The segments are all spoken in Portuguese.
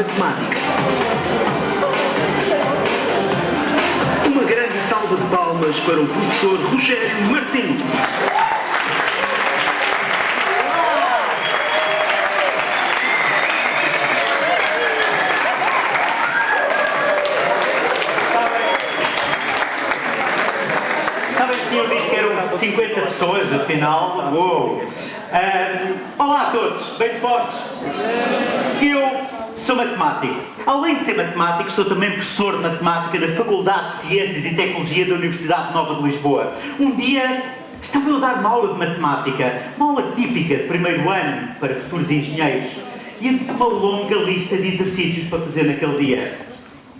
matemática. Uma grande salva de palmas para o professor Rogério Martins. Sabem que tinham dito que eram 50 pessoas, afinal? Uou! Olá a todos, bem dispostos? Eu sou matemático. Além de ser matemático, sou também professor de matemática na Faculdade de Ciências e Tecnologia da Universidade Nova de Lisboa. Um dia estava eu a dar uma aula de matemática, uma aula típica de primeiro ano para futuros engenheiros, e havia uma longa lista de exercícios para fazer naquele dia.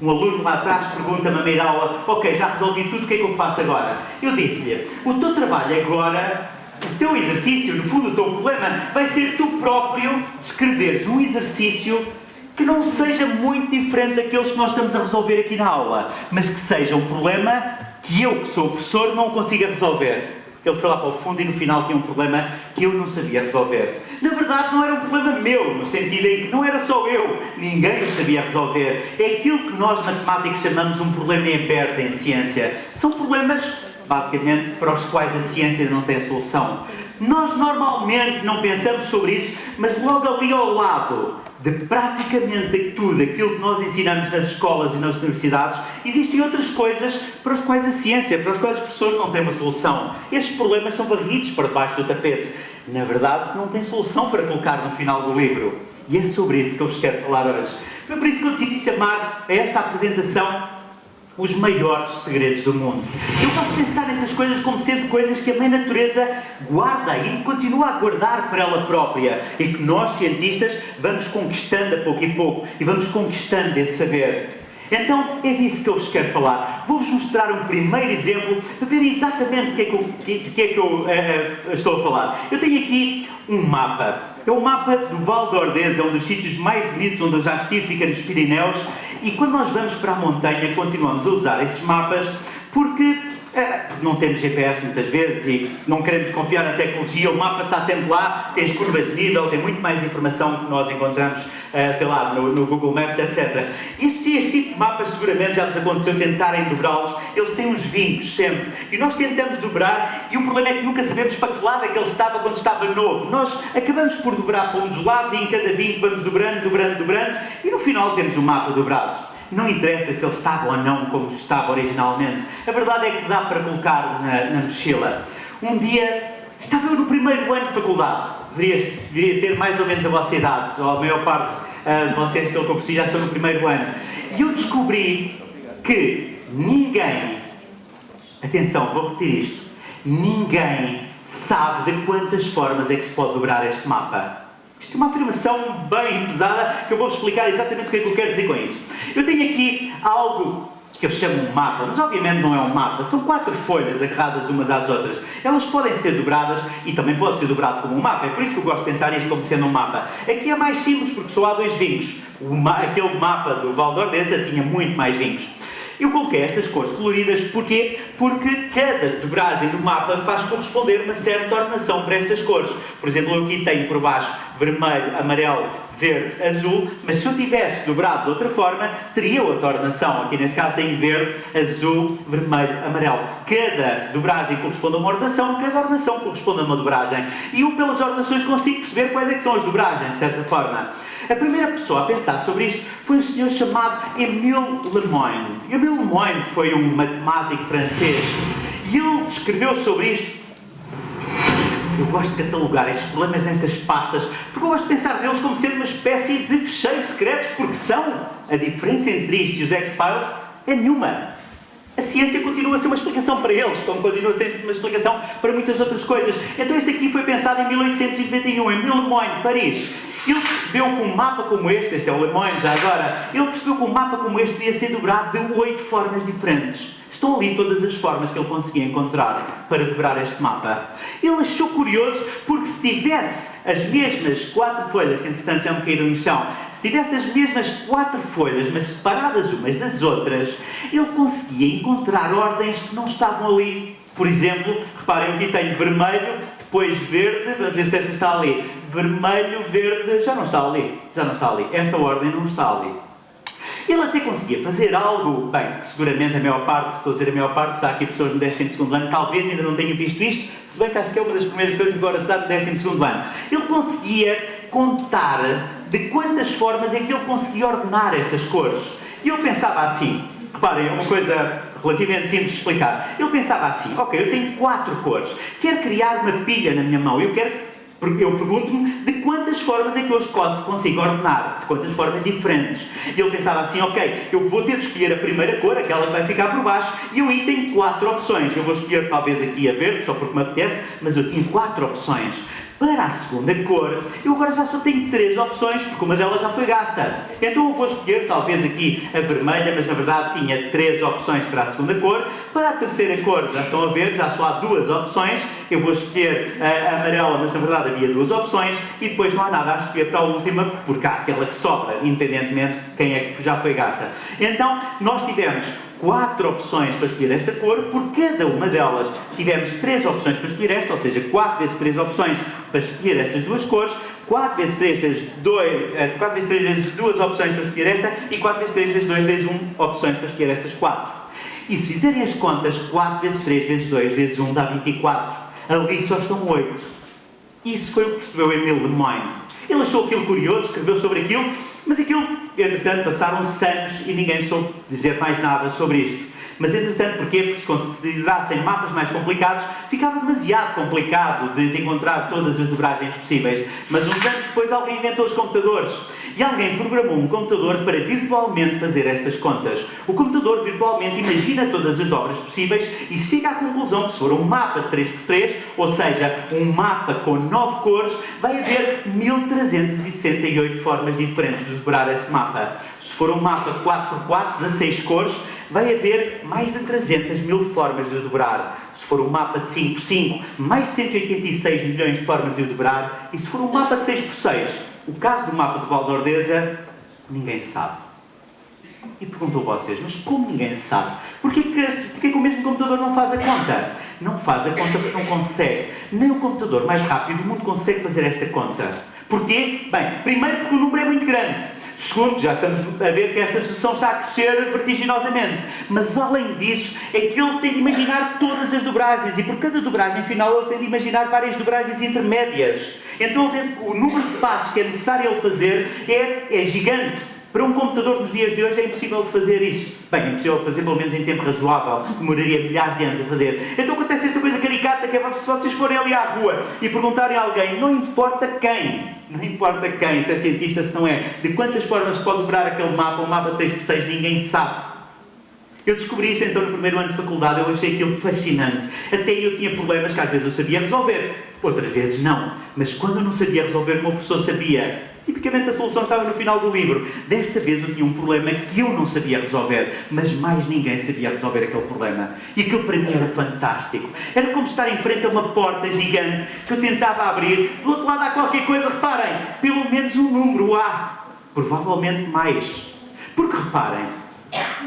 Um aluno lá atrás pergunta-me a meio da aula: ok, já resolvi tudo, o que é que eu faço agora? Eu disse-lhe: o teu trabalho agora, o teu exercício, no fundo o teu problema, vai ser tu próprio escreveres um exercício que não seja muito diferente daqueles que nós estamos a resolver aqui na aula, mas que seja um problema que eu, que sou o professor, não consiga resolver. Ele foi lá para o fundo e no final tinha um problema que eu não sabia resolver. Na verdade não era um problema meu, no sentido em que não era só eu, ninguém o sabia resolver. É aquilo que nós matemáticos chamamos um problema aberto em ciência. São problemas, basicamente, para os quais a ciência não tem solução. Nós normalmente não pensamos sobre isso, mas logo ali ao lado de praticamente tudo aquilo que nós ensinamos nas escolas e nas universidades, existem outras coisas para as quais a ciência, para as quais as pessoas não têm uma solução. Estes problemas são varridos para debaixo do tapete. Na verdade, não têm solução para colocar no final do livro. E é sobre isso que eu vos quero falar hoje. Foi por isso que eu decidi chamar a esta apresentação Os Maiores Segredos do Mundo. Eu gosto de pensar nestas coisas como sendo coisas que a mãe natureza guarda e continua a guardar para ela própria e que nós, cientistas, vamos conquistando a pouco e pouco e vamos conquistando esse saber. Então, é disso que eu vos quero falar. Vou-vos mostrar um primeiro exemplo para ver exatamente do que é que eu estou a falar. Eu tenho aqui um mapa. É o mapa do Val de Ordeza, um dos sítios mais bonitos onde eu já estive, fica nos Pirineus. E quando nós vamos para a montanha, continuamos a usar estes mapas porque não temos GPS muitas vezes e não queremos confiar na tecnologia. O mapa está sempre lá, tem as curvas de nível, tem muito mais informação que nós encontramos, sei lá, no Google Maps, etc. Este tipo de mapas seguramente já nos aconteceu tentarem dobrá-los. Eles têm uns vincos sempre. E nós tentamos dobrar e o problema é que nunca sabemos para que lado é que ele estava quando estava novo. Nós acabamos por dobrar para um dos lados e em cada vinco vamos dobrando e no final temos o mapa dobrado. Não interessa se ele estava ou não como estava originalmente. A verdade é que dá para colocar na mochila. Um dia, estava eu no primeiro ano de faculdade. Deveria ter mais ou menos a vossa idade, ou a maior parte de vocês, pelo que eu percebi, já estão no primeiro ano. E eu descobri que ninguém, atenção, vou repetir isto, ninguém sabe de quantas formas é que se pode dobrar este mapa. Isto é uma afirmação bem pesada que eu vou explicar exatamente o que é que eu quero dizer com isso. Eu tenho aqui algo que eu chamo um mapa, mas obviamente não é um mapa. São 4 folhas agarradas umas às outras. Elas podem ser dobradas e também pode ser dobrado como um mapa. É por isso que eu gosto de pensar nisto como sendo um mapa. Aqui é mais simples porque só há 2 vincos. Aquele mapa do Val de Ordeza tinha muito mais vincos. Eu coloquei estas cores coloridas, porquê? Porque cada dobragem do mapa faz corresponder uma certa ordenação para estas cores. Por exemplo, eu aqui tenho por baixo vermelho, amarelo, verde, azul, mas se eu tivesse dobrado de outra forma, teria outra ordenação. Aqui neste caso tenho verde, azul, vermelho, amarelo. Cada dobragem corresponde a uma ordenação, cada ordenação corresponde a uma dobragem. E eu, pelas ordenações, consigo perceber quais é que são as dobragens, de certa forma. A primeira pessoa a pensar sobre isto foi um senhor chamado Émile Lemoine. Émile Lemoine foi um matemático francês e ele escreveu sobre isto. Eu gosto de catalogar estes problemas nestas pastas porque eu gosto de pensar neles como sendo uma espécie de fecheiros secretos, porque são. A diferença entre isto e os X-Files é nenhuma. A ciência continua a ser uma explicação para eles, como continua a ser uma explicação para muitas outras coisas. Então este aqui foi pensado em 1891, em Lemoine, Paris. Ele percebeu que um mapa como este é o Lemoine já agora, ele percebeu que um mapa como este podia ser dobrado de 8 formas diferentes. Estão ali todas as formas que ele conseguia encontrar para dobrar este mapa. Ele achou curioso porque se tivesse as mesmas 4 folhas, que entretanto já me caíram no chão, se tivesse as mesmas 4 folhas, mas separadas umas das outras, ele conseguia encontrar ordens que não estavam ali. Por exemplo, reparem, aqui tenho vermelho, depois verde, vamos ver se esta está ali. vermelho, verde, já não está ali. Esta ordem não está ali. Ele até conseguia fazer algo, bem, que seguramente a maior parte, estou a dizer a maior parte, se há aqui pessoas no 12º ano, talvez ainda não tenham visto isto, se bem que acho que é uma das primeiras coisas que agora se dá no 12º ano. Ele conseguia contar de quantas formas é que ele conseguia ordenar estas cores. E ele pensava assim, reparem, é uma coisa relativamente simples de explicar. Ele pensava assim, ok, eu tenho 4 cores, quero criar uma pilha na minha mão, eu pergunto-me de quantas formas é que eu os consigo ordenar, de quantas formas diferentes. E ele pensava assim, ok, eu vou ter de escolher a primeira cor, aquela que vai ficar por baixo, e eu aí tenho 4 opções. Eu vou escolher talvez aqui a verde, só porque me apetece, mas eu tinha 4 opções. Para a segunda cor, eu agora já só tenho 3 opções, porque uma delas já foi gasta. Então eu vou escolher talvez aqui a vermelha, mas na verdade tinha 3 opções para a segunda cor. Para a terceira cor, já estão a ver, já só há 2 opções. Eu vou escolher a amarela, mas na verdade havia 2 opções. E depois não há nada a escolher para a última, porque há aquela que sobra, independentemente de quem é que já foi gasta. Então, nós tivemos 4 opções para escolher esta cor, por cada uma delas tivemos 3 opções para escolher esta, ou seja, 4 vezes 3 opções para escolher estas duas cores, 4 vezes 3 vezes 2 opções para escolher esta e 4 vezes 3 vezes 2 vezes 1 opções para escolher estas 4. E se fizerem as contas, 4 vezes 3 vezes 2 vezes 1 dá 24. Ali só estão 8. Isso foi o que percebeu Émile de Moine. Ele achou aquilo curioso, escreveu sobre aquilo, mas aquilo, entretanto, passaram-se anos e ninguém soube dizer mais nada sobre isto. Mas, entretanto, porquê? Porque se considerassem mapas mais complicados, ficava demasiado complicado de encontrar todas as dobragens possíveis. Mas uns anos depois alguém inventou os computadores. E alguém programou um computador para virtualmente fazer estas contas. O computador virtualmente imagina todas as dobras possíveis e chega à conclusão que se for um mapa de 3x3, ou seja, um mapa com 9 cores, vai haver 1368 formas diferentes de dobrar esse mapa. Se for um mapa 4x4, 16 cores, vai haver mais de 300.000 formas de o dobrar. Se for um mapa de 5x5, mais 186 milhões de formas de o dobrar. E se for um mapa de 6x6, o caso do mapa de Valdordeza, ninguém sabe. E perguntou a vocês, mas como ninguém sabe? Porquê que o mesmo computador não faz a conta? Não faz a conta porque não consegue. Nem o computador mais rápido do mundo consegue fazer esta conta. Porquê? Bem, primeiro porque o número é muito grande. Segundo, já estamos a ver que esta sucessão está a crescer vertiginosamente. Mas além disso, é que ele tem de imaginar todas as dobragens. E por cada dobragem final ele tem de imaginar várias dobragens intermédias. Então o número de passos que é necessário ele fazer é gigante. Para um computador nos dias de hoje é impossível de fazer isso. Bem, é impossível de fazer pelo menos em tempo razoável. Demoraria milhares de anos a fazer. Então acontece esta coisa caricata que é se vocês forem ali à rua e perguntarem a alguém, não importa quem, se é cientista, se não é, de quantas formas se pode dobrar aquele mapa, um mapa de 6x6, ninguém sabe. Eu descobri isso então no primeiro ano de faculdade, eu achei aquilo fascinante. Até eu tinha problemas que às vezes eu sabia resolver, outras vezes não. Mas quando eu não sabia resolver, o meu professor sabia. Tipicamente a solução estava no final do livro. Desta vez eu tinha um problema que eu não sabia resolver, mas mais ninguém sabia resolver aquele problema. E aquilo para mim era fantástico. Era como estar em frente a uma porta gigante que eu tentava abrir. Do outro lado há qualquer coisa, reparem, pelo menos um número há. Provavelmente mais. Porque reparem,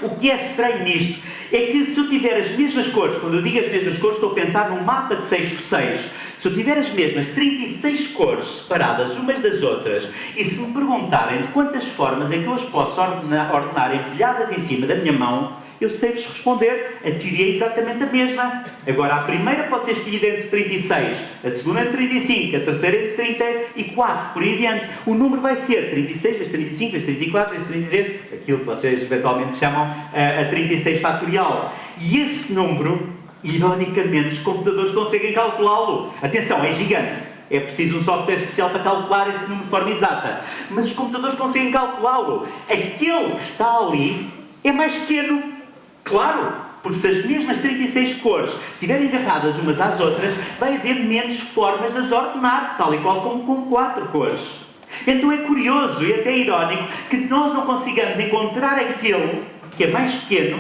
o que é estranho nisto é que se eu tiver as mesmas cores, quando eu digo as mesmas cores, estou a pensar num mapa de 6x6. Se eu tiver as mesmas 36 cores separadas umas das outras, e se me perguntarem de quantas formas é que eu as posso ordenar empilhadas em cima da minha mão, eu sei-vos responder. A teoria é exatamente a mesma. Agora, a primeira pode ser escolhida entre 36, a segunda entre 35, a terceira entre 34, por aí adiante. O número vai ser 36 vezes 35 vezes 34 vezes 33, aquilo que vocês eventualmente chamam a 36 fatorial. E esse número, ironicamente, os computadores conseguem calculá-lo. Atenção, é gigante. É preciso um software especial para calcular esse número de forma exata. Mas os computadores conseguem calculá-lo. Aquele que está ali é mais pequeno. Claro, porque se as mesmas 36 cores estiverem agarradas umas às outras, vai haver menos formas de as ordenar, tal e qual como com 4 cores. Então é curioso e até irónico que nós não consigamos encontrar aquele que é mais pequeno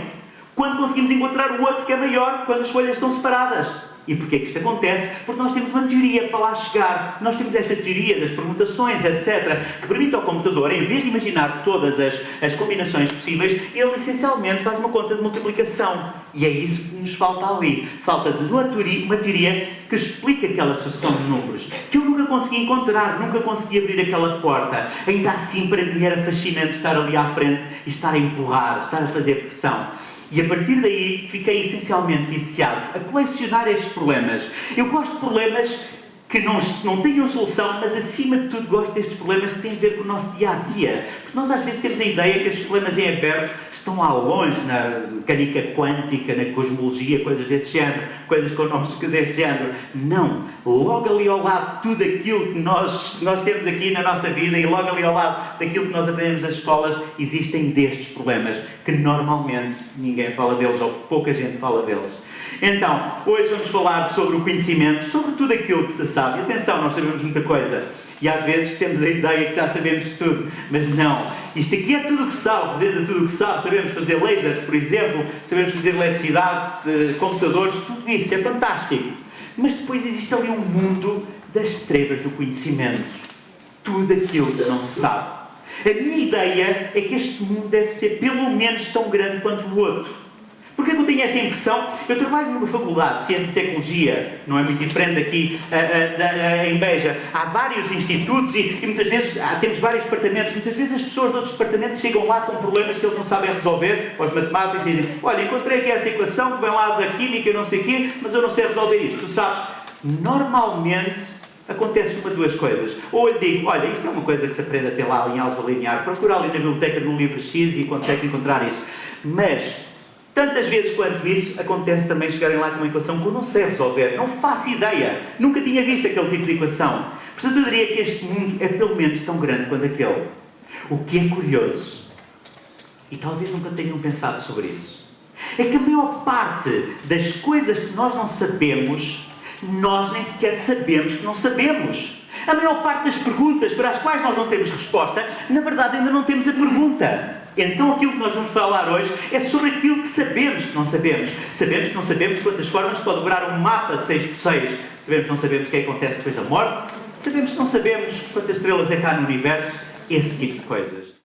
quando conseguimos encontrar o outro que é maior quando as folhas estão separadas. E porquê que isto acontece? Porque nós temos uma teoria para lá chegar. Nós temos esta teoria das permutações, etc., que permite ao computador, em vez de imaginar todas as combinações possíveis, ele essencialmente faz uma conta de multiplicação. E é isso que nos falta ali. Falta-nos uma teoria que explica aquela sucessão de números, que eu nunca consegui encontrar, nunca consegui abrir aquela porta. Ainda assim, para mim era fascinante estar ali à frente e estar a empurrar, estar a fazer pressão. E a partir daí fiquei essencialmente viciado a colecionar estes problemas. Eu gosto de problemas que não tenham solução, mas acima de tudo gosto destes problemas que têm a ver com o nosso dia-a-dia. Porque nós às vezes temos a ideia que estes problemas em aberto estão lá longe, na mecânica quântica, na cosmologia, coisas desse género, coisas com nomes deste género. Não! Logo ali ao lado de tudo aquilo que nós temos aqui na nossa vida e logo ali ao lado daquilo que nós aprendemos nas escolas, existem destes problemas que normalmente ninguém fala deles ou pouca gente fala deles. Então, hoje vamos falar sobre o conhecimento, sobre tudo aquilo que se sabe. E atenção, nós sabemos muita coisa. E às vezes temos a ideia que já sabemos tudo. Mas não. Isto aqui é tudo o que se sabe. Dentro de tudo o que se sabe, sabemos fazer lasers, por exemplo. Sabemos fazer eletricidade, computadores. Tudo isso é fantástico. Mas depois existe ali um mundo das trevas do conhecimento. Tudo aquilo que não se sabe. A minha ideia é que este mundo deve ser pelo menos tão grande quanto o outro. Porquê que eu tenho esta impressão? Eu trabalho numa faculdade de Ciência e Tecnologia, não é muito diferente aqui em Beja. Há vários institutos e muitas vezes temos vários departamentos. Muitas vezes as pessoas de outros departamentos chegam lá com problemas que eles não sabem resolver. Os matemáticos dizem, olha, encontrei aqui esta equação que vem lá da química e não sei o quê, mas eu não sei resolver isto. Tu sabes, normalmente acontece uma de duas coisas. Ou eu digo, olha, isso é uma coisa que se aprende a ter lá em álgebra linear. Procura ali na biblioteca no livro X e consegue encontrar isso. Mas tantas vezes quanto isso, acontece também chegarem lá com uma equação que eu não sei resolver, não faço ideia, nunca tinha visto aquele tipo de equação. Portanto, eu diria que este mundo é pelo menos tão grande quanto aquele. O que é curioso, e talvez nunca tenham pensado sobre isso, é que a maior parte das coisas que nós não sabemos, nós nem sequer sabemos que não sabemos. A maior parte das perguntas para as quais nós não temos resposta, na verdade ainda não temos a pergunta. Então aquilo que nós vamos falar hoje é sobre aquilo que sabemos que não sabemos. Sabemos que não sabemos de quantas formas pode dobrar um mapa de 6x6. Sabemos que não sabemos o que acontece depois da morte. Sabemos que não sabemos quantas estrelas é cá no universo. Esse tipo de coisas.